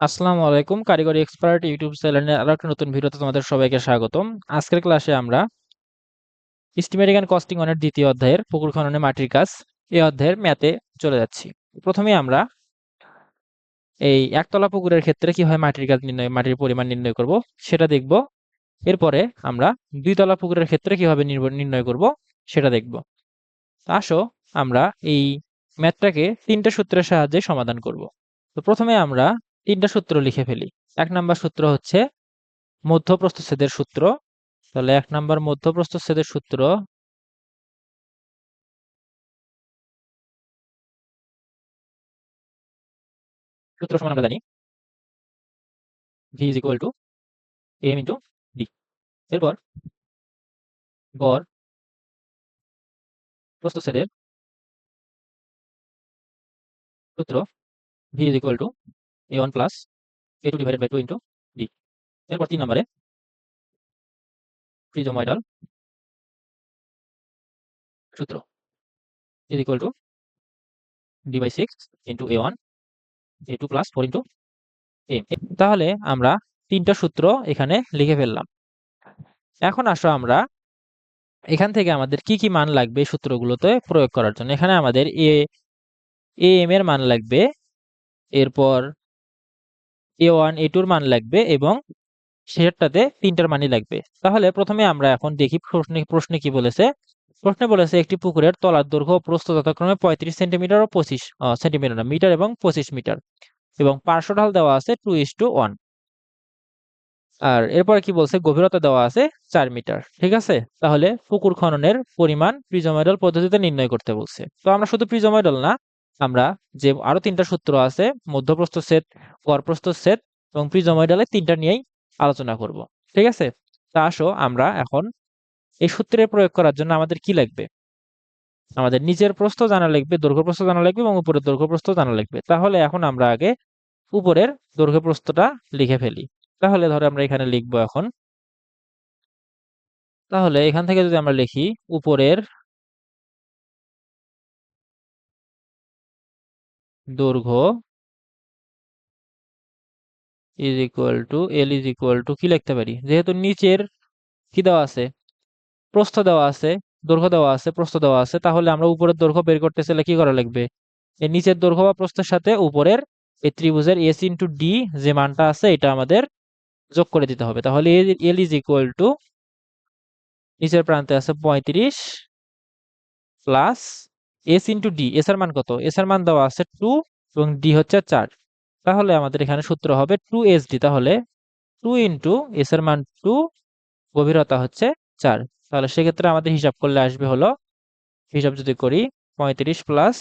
আসসালামু আলাইকুম। কারিগরি এক্সপার্ট ইউটিউব চ্যানেলের আরো একটা নতুন ভিডিওতে তোমাদের সবাইকে স্বাগতম। আজকের ক্লাসে আমরা এস্টিমেটিং এন্ড কস্টিং এর দ্বিতীয় অধ্যায়ের পুকুর খননে মাটির কাজ এই অধ্যায়ের ম্যাথে চলে যাচ্ছি। প্রথমে আমরা এই একতলা পুকুরের ক্ষেত্রে কিভাবে মাটির পরিমাণ নির্ণয় করব সেটা দেখব। এরপরে আমরা দুইতলা পুকুরের ক্ষেত্রে কিভাবে নির্ণয় করব সেটা দেখব। আসো আমরা এই ম্যাথটাকে তিনটা সূত্রের সাহায্যে সমাধান করব। তো প্রথমে আমরা তিনটা সূত্র লিখে ফেলি। ১ নাম্বার সূত্র হচ্ছে মধ্যপ্রস্থছেদের সূত্র। তাহলে ১ নাম্বার মধ্যপ্রস্থছেদের সূত্র সমান আমরা জানি v is equal to m into d। এরপর গড় প্রস্থচ্ছেদের সূত্র v is equal to a1 plus a2 divided by 2 into d। এরপর ৩ নম্বরে ট্রিজোময়েডাল সূত্র is equal to d by 6 into a1 a2 plus 4 into m। তাহলে আমরা তিনটা সূত্র এখানে লিখে ফেললাম। এখন আসো আমরা এখান থেকে আমাদের কি মান লাগবে এই সূত্রগুলোতে প্রয়োগ করার জন্য। এখানে আমাদের am এর মান লাগবে, এরপর a1 a2 এর মান লাগবে এবং শেষেরটাতে তিনটার মানই লাগবে। তাহলে প্রথমে আমরা এখন দেখি প্রশ্নে কি বলেছে। প্রশ্নে বলেছে একটি পুকুরের তলার দৈর্ঘ্য ও প্রস্থ যথাক্রমে ৩৫ সেন্টিমিটার ও ২৫ সেন্টিমিটার না, মিটার এবং ২৫ মিটার এবং পার্শ্ব ঢাল দেওয়া আছে 2:1। আর এরপরে কি বলছে, গভীরতা দেওয়া আছে ৪ মিটার। ঠিক আছে, তাহলে পুকুর খননের পরিমাণ প্রিজময়েডাল পদ্ধতিতে নির্ণয় করতে বলছে। তো আমরা শুধু প্রিজময়েডাল না, আমরা যে আরো তিনটা সূত্র আছে মধ্যপ্রস্থচ্ছেদ, গড়প্রস্থচ্ছেদ এবং প্রিজময়েডালের তিনটা নিয়েই আলোচনা করব। ঠিক আছে, তা আসো আমরা এখন এই সূত্রে প্রয়োগ করার জন্য আমাদের কি লাগবে, আমাদের নিচের প্রস্থ জানা লাগবে, দৈর্ঘ্য প্রস্থ জানা লাগবে এবং উপরের দৈর্ঘ্য প্রস্থ জানা লাগবে। তাহলে এখন আমরা আগে উপরের দৈর্ঘ্য প্রস্থটা লিখে ফেলি। তাহলে ধরো আমরা এখানে লিখবো এখন, তাহলে এখান থেকে যদি আমরা লিখি উপরের দৈর্ঘ্য is equal two L is equal two কি লিখতে পারি, যেহেতু নিচের কি দেওয়া আছে, প্রস্থ দেওয়া আছে, দৈর্ঘ্য দেওয়া আছে, প্রস্থ দেওয়া আছে, তাহলে আমরা উপরের দৈর্ঘ্য বের করতে চাইলে কি করা লাগবে, এই নিচের দৈর্ঘ্য বা প্রস্থের সাথে উপরের এই ত্রিভুজের এস ইন্টু ডি যে মানটা আছে এটা আমাদের যোগ করে দিতে হবে। তাহলে এল ইজ ইকুয়াল টু নিচের প্রান্তে আছে ৩৫ plus S into D, S এর মান কত, এস এর মান দেওয়া আছে 2 এবং ডি হচ্ছে 4। তাহলে আমাদের এখানে সূত্র হবে 2sd। তাহলে 2 ইন্টু এস এর মান 2, গভীরতা হচ্ছে 4। তাহলে সেক্ষেত্রে আমাদের হিসাব করলে আসবে হলো, হিসাব যদি করি ৩৫ প্লাস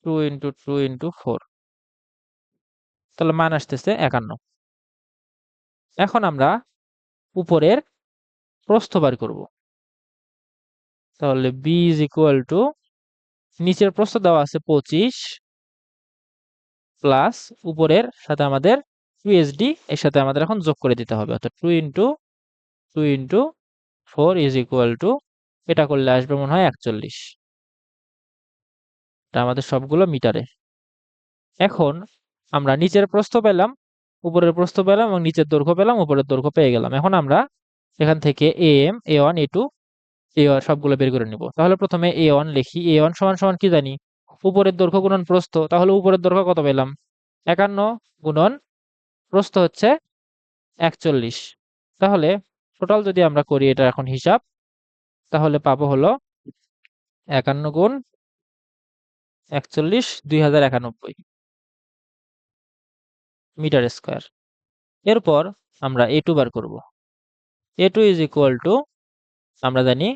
2 ইন্টু 2 ইন্টু 4, তাহলে মান আসতেছে 51। এখন আমরা উপরের প্রস্থ বার করব। তাহলে বি ইজ ইকুয়াল টু নিচের প্রস্থ দেওয়া আছে 25 প্লাস উপরের সাথে আমাদের 2sd এর সাথে আমাদের এখন যোগ করে দিতে হবে, অর্থাৎ 2 into 2 into 4 is equal two, এটা করলে আসবে মনে হয় 41। এটা আমাদের সবগুলো মিটারে। এখন আমরা নিচের প্রস্থ পেলাম, উপরের প্রস্থ পেলাম এবং নিচের দৈর্ঘ্য পেলাম, উপরের দৈর্ঘ্য পেয়ে গেলাম। এখন আমরা এখান থেকে am a1 a2 a1 সবগুলো বের করে নিব। তাহলে প্রথমে a1 লিখি, a1 সমান সমান কি জানি, উপরের দৈর্ঘ্য গুণন প্রস্থ। তাহলে উপরের দৈর্ঘ্য কত পেলাম, 51 গুণন প্রস্থ হচ্ছে 41। তাহলে টোটাল যদি আমরা করি এটা এখন হিসাব, তাহলে পাবো হলো 51 গুণ 41 2091 মিটার স্কয়ার। এরপর আমরা a2 বার করব। a2 ইজ ইকুয়াল টু, আমরা জানি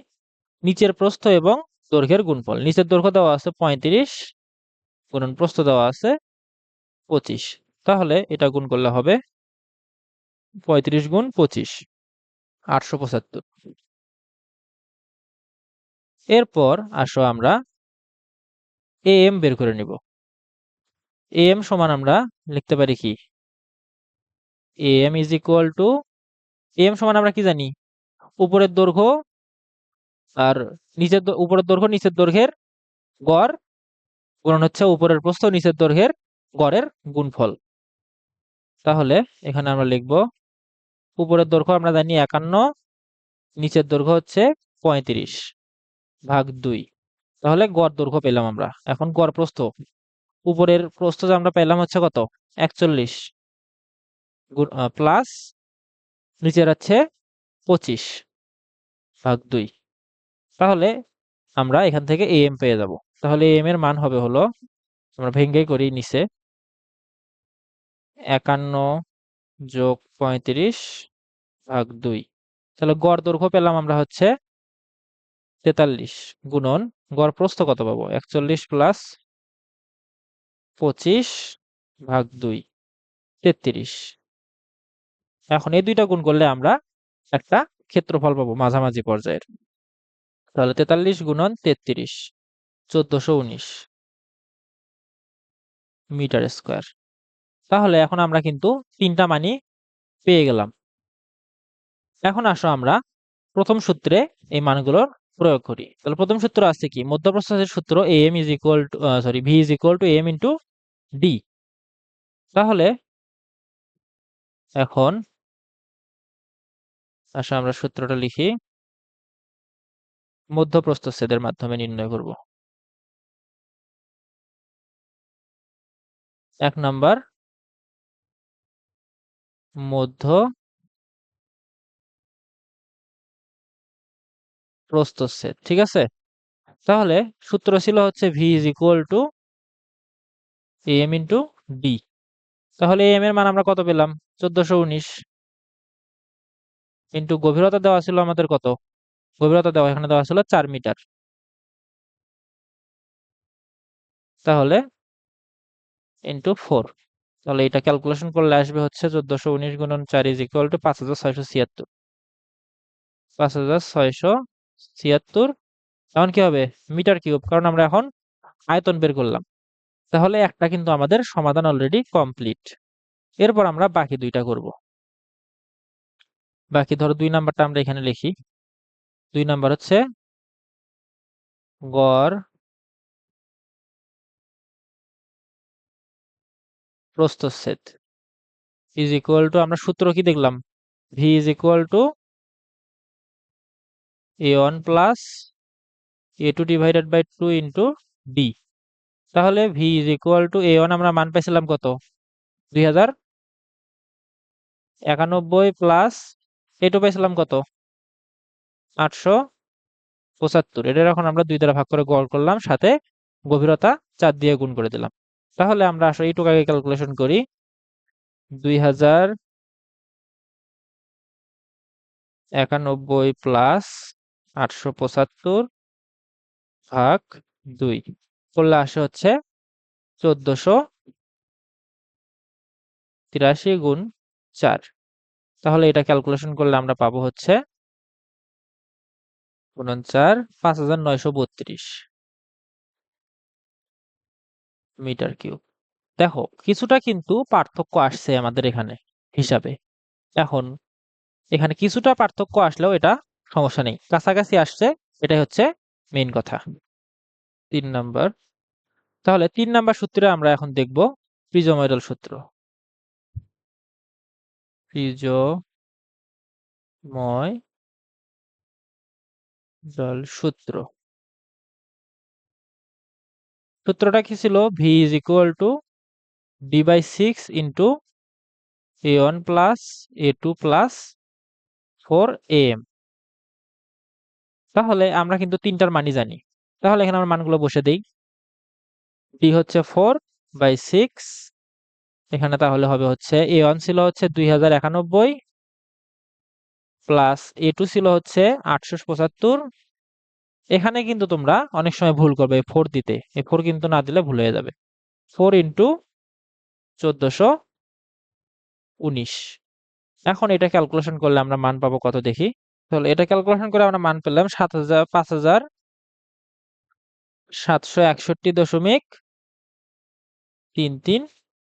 নিচের প্রস্থ এবং দৈর্ঘ্যের গুণফল। নিচের দৈর্ঘ্য দেওয়া আছে 35 গুণন প্রস্থ দেওয়া আছে 25। তাহলে এটা গুণ করলে হবে 35 গুণ 25 875। এরপর আসো আমরা am বের করে নিব। am সমান আমরা লিখতে পারি কি, am is equal two, am সমান আমরা কি জানি, উপরের দৈর্ঘ্য আর উপরের দৈর্ঘ্য নিচের দৈর্ঘ্যের গড় গুণন হচ্ছে উপরের প্রস্থ নিচের দৈর্ঘ্যের গড়ের গুণফল। তাহলে এখানে আমরা লিখব উপরের দৈর্ঘ্য আমরা জানি 51, নিচের দৈর্ঘ্য হচ্ছে 35 ভাগ 2। তাহলে গড় দৈর্ঘ্য পেলাম আমরা। এখন গড় প্রস্থ, উপরের প্রস্থ যে আমরা পেলাম হচ্ছে কত, 41 প্লাস নিচের হচ্ছে 25 ভাগ 2। তাহলে আমরা এখান থেকে am পেয়ে যাব। তাহলে am এর মান হবে হলো, আমরা ভেঙে করি নিচে, 51 যোগ 35 ভাগ 2। তাহলে গড় দৈর্ঘ্য পেলাম আমরা হচ্ছে 43 গুণন গড় প্রস্থ কত পাবো, 41 প্লাস 25 ভাগ 2, 33। এখন এই দুইটা গুণ করলে আমরা একটা ক্ষেত্রফল পাবো মাঝামাঝি পর্যায়ের। তাহলে 43 গুণন 33, 1419 মিটার স্কয়ার। তাহলে এখন আমরা কিন্তু তিনটা মানই পেয়ে গেলাম। এখন আসো আমরা প্রথম সূত্রে এই মানগুলোর প্রয়োগ করি। তাহলে প্রথম সূত্র আছে কি, মধ্যপ্রস্থের সূত্র am is equal to v is equal to am into d। তাহলে এখন আসো আমরা সূত্রটা লিখি, মধ্যপ্রস্থচ্ছেদের মাধ্যমে নির্ণয় করব। 1 নাম্বার মধ্য প্রস্থচ্ছেদ, ঠিক আছে। তাহলে সূত্র ছিল হচ্ছে v is equal to am into d। তাহলে am এর মান আমরা কত পেলাম, 1419, কিন্তু গভীরতা দেওয়া ছিল আমাদের কত, গভীরতা দেওয়া এখানে দেওয়া ছিল 4 মিটার। তাহলে ইন্টু 4। তাহলে এটা ক্যালকুলেশন করলে আসবে হচ্ছে 1419 গুণন 4 ইজ ইকুয়াল টু 5676, 5676। এখন কি হবে, মিটার কিউব, কারণ আমরা এখন আয়তন বের করলাম। তাহলে একটা কিন্তু আমাদের সমাধান অলরেডি কমপ্লিট। এরপর আমরা বাকি দুইটা করব। বাকি ধরো 2 নাম্বারটা আমরা এখানে লিখি। 2 নাম্বার হচ্ছে গড় প্রস্থচ্ছেদ ইজ ইকুয়াল টু, আমরা সূত্র কি দেখলাম, v is equal to a1 plus a2 divided by 2 into d। তাহলে v is equal to a1 আমরা মান পেয়েছিলাম কত, 2091 প্লাস a2 পেয়েছিলাম কত, 875। এটার এখন আমরা 2 দ্বারা ভাগ করে গড় করলাম, সাথে গভীরতা 4 দিয়ে গুণ করে দিলাম। তাহলে আমরা আসলে এইটুকু আগে ক্যালকুলেশন করি, 2091 প্লাস 875 ভাগ 2 করলে আসে হচ্ছে 1483 গুণ 4। তাহলে এটা ক্যালকুলেশন করলে আমরা পাবো হচ্ছে গুণন 4, 5932 মিটার কিউব। দেখো কিছুটা কিন্তু পার্থক্য আসছে আমাদের এখানে হিসাবে। এখন এখানে কিছুটা পার্থক্য আসলেও এটা সমস্যা নেই, কাছাকাছি আসছে, এটাই হচ্ছে মেইন কথা। 3 নাম্বার, তাহলে 3 নাম্বার সূত্রে আমরা এখন দেখব প্রিজময়েডাল সূত্র। প্রিজময়েডাল সূত্র, সূত্রটা কি ছিল, v is equal to d/6 into a1 plus a2 plus 4am। তাহলে আমরা কিন্তু তিনটার মানই জানি। তাহলে এখানে আমরা মানগুলো বসে দেই। d হচ্ছে 4/6, এখানে তাহলে হবে হচ্ছে a1 ছিল হচ্ছে 2091 প্লাস a2 ছিল হচ্ছে 875। এখানে কিন্তু তোমরা অনেক সময় ভুল করবে 4 দিতে, এই 4 কিন্তু না দিলে ভুল হয়ে যাবে। 4 ইন্টু 1419। এখন এটা ক্যালকুলেশন করলে আমরা মান পাবো কত দেখি। তাহলে এটা ক্যালকুলেশন করে আমরা মান পেলাম 5761.33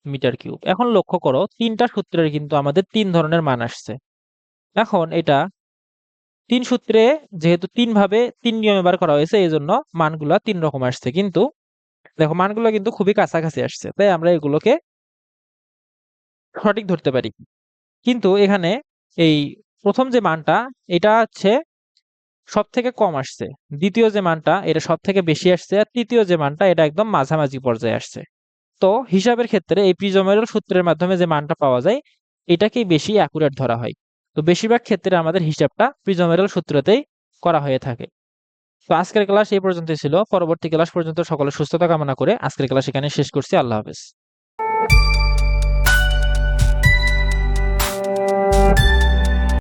মিটার কিউব। এখন লক্ষ্য করো তিনটা সূত্রের কিন্তু আমাদের 3 ধরনের মান আসছে। এখন এটা 3 সূত্রে যেহেতু 3 ভাবে 3 নিয়মে বার করা হয়েছে, এই জন্য মানগুলা 3 রকম আসছে। কিন্তু দেখো মানগুলো কিন্তু খুবই কাছাকাছি আসছে, তাই আমরা এগুলোকে সঠিক ধরতে পারি। কিন্তু এখানে এই প্রথম যে মানটা এটা হচ্ছে সব থেকে কম আসছে, দ্বিতীয় যে মানটা এটা সব থেকে বেশি আসছে, আর তৃতীয় যে মানটা এটা একদম মাঝামাঝি পর্যায়ে আসছে। তো হিসাবের ক্ষেত্রে এই প্রিজমেরল সূত্রের মাধ্যমে যে মানটা পাওয়া যায় এটাকেই বেশি অ্যাকুরেট ধরা হয়। তো বেশিরভাগ ক্ষেত্রে আমাদের হিসাবটা প্রিজমেরল সূত্রতেই করা হয়ে থাকে। তো আজকের ক্লাস এই পর্যন্তই ছিল। পরবর্তী ক্লাস পর্যন্ত সকলের সুস্থতা কামনা করে আজকের ক্লাস এখানে শেষ করছি। আল্লাহ হাফেজ।